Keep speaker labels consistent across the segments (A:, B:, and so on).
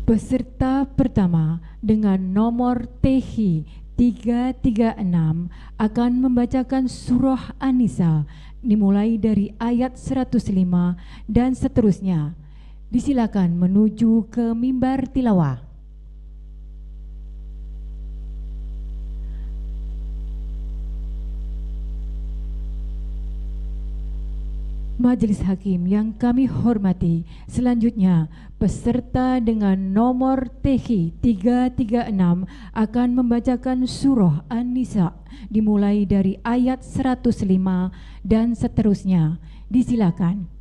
A: Peserta pertama dengan nomor TH 336 akan membacakan surah An-Nisa dimulai dari ayat 105 dan seterusnya. Disilakan menuju ke mimbar tilawah. Majelis Hakim yang kami hormati, selanjutnya peserta dengan nomor TH 336 akan membacakan surah An-Nisa dimulai dari ayat 105 dan seterusnya. Disilakan.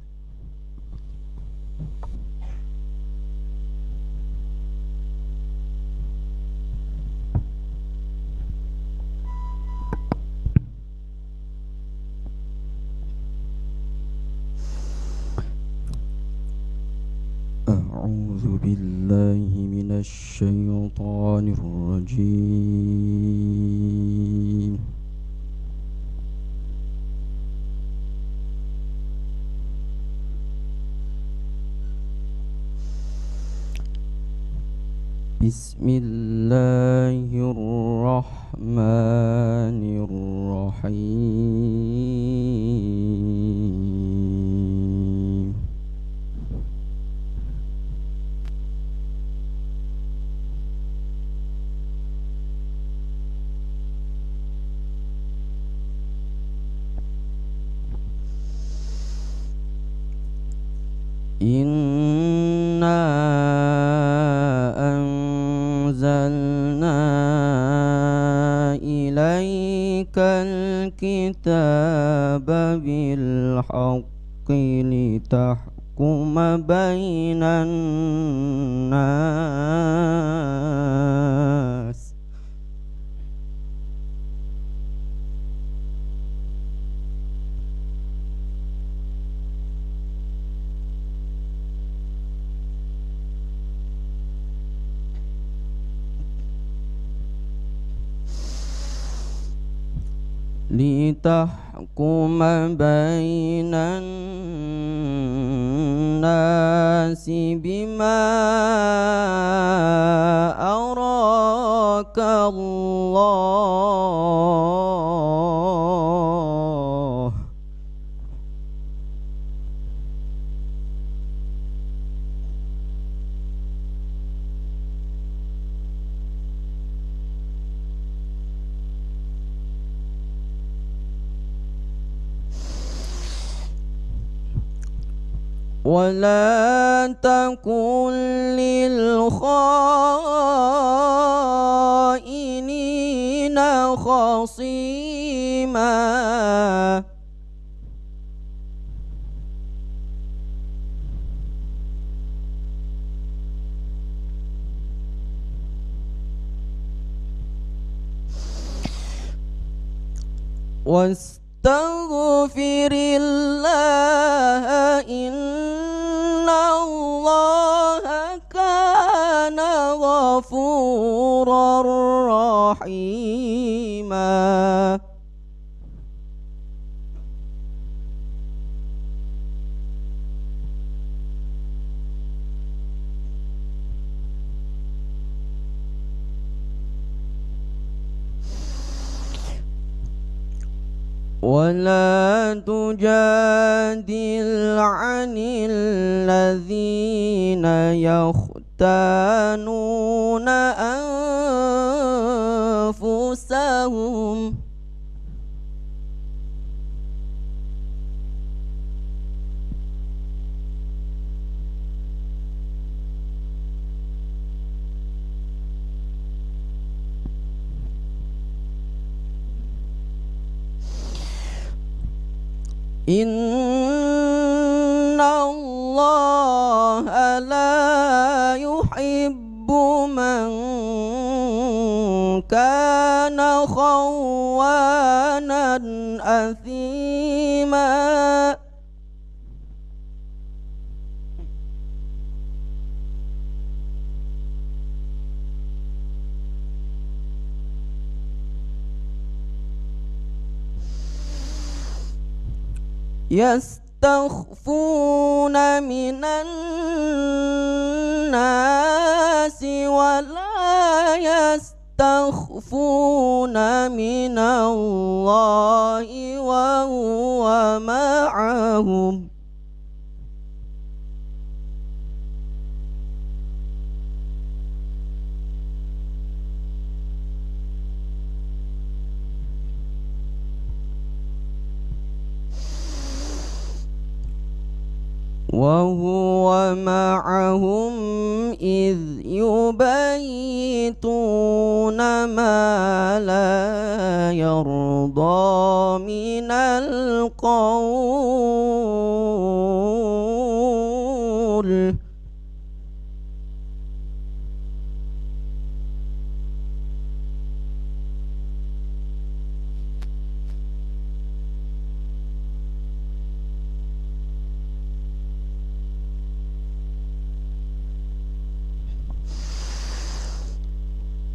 B: أعوذ بالله من الشيطان الرجيم بسم الله الرحمن الرحيم Inna anzalna ilaikal kitaba bil haqqi litahkuma bainan nas litahkuma bainan nasi bima araka Allah ولا تكن للخائنين خصيما واستغفر الله إن الله كان غفورا رحيما ولا تجادل عن الذين يختانون أنفسهم Inna Allah la yuhibbu man kana khawanan athima. Yastakhfuna minan nas الناس ولا يستخفون من الله وهو معهم إذ يبيتون ما لا يرضى من القول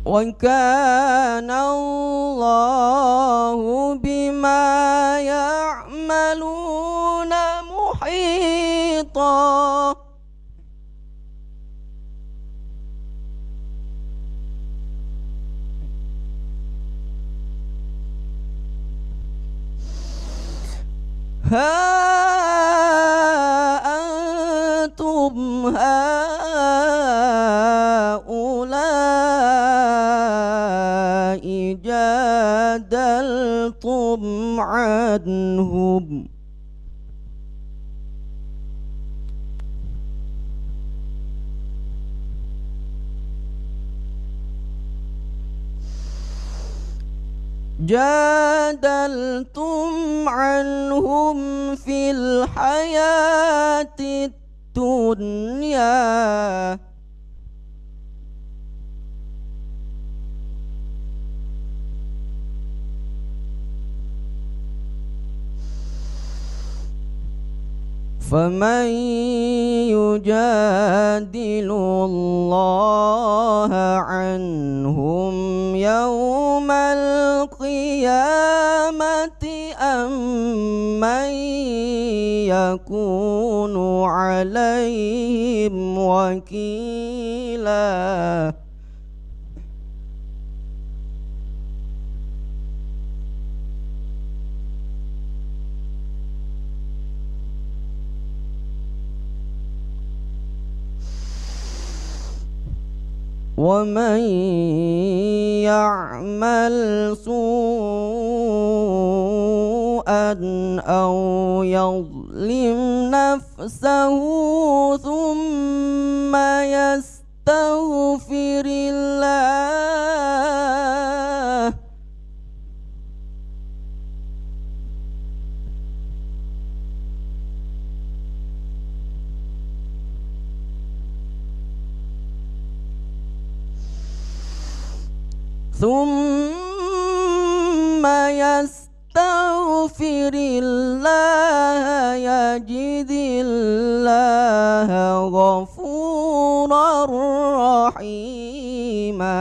B: وكان الله بما يعملون محيطا ها أنتم هؤلاء جادلتم عنهم في الحياة الدنيا فمن يجادل الله عنهم يوم القيامة أم من يكون عليهم وكيلا ومن يعمل سوءا أو يظلم نفسه ثم يستغفر الله يجد الله غفورا رحيما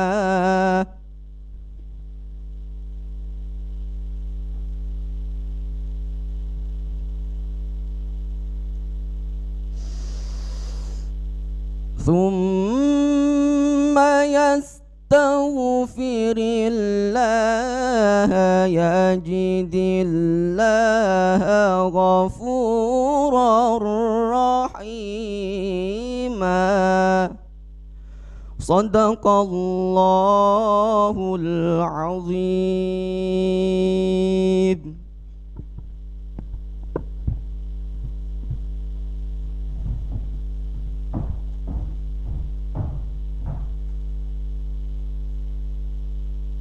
B: ثم يستغفر الله يجد الله غفورا رحيما صدق الله العظيم.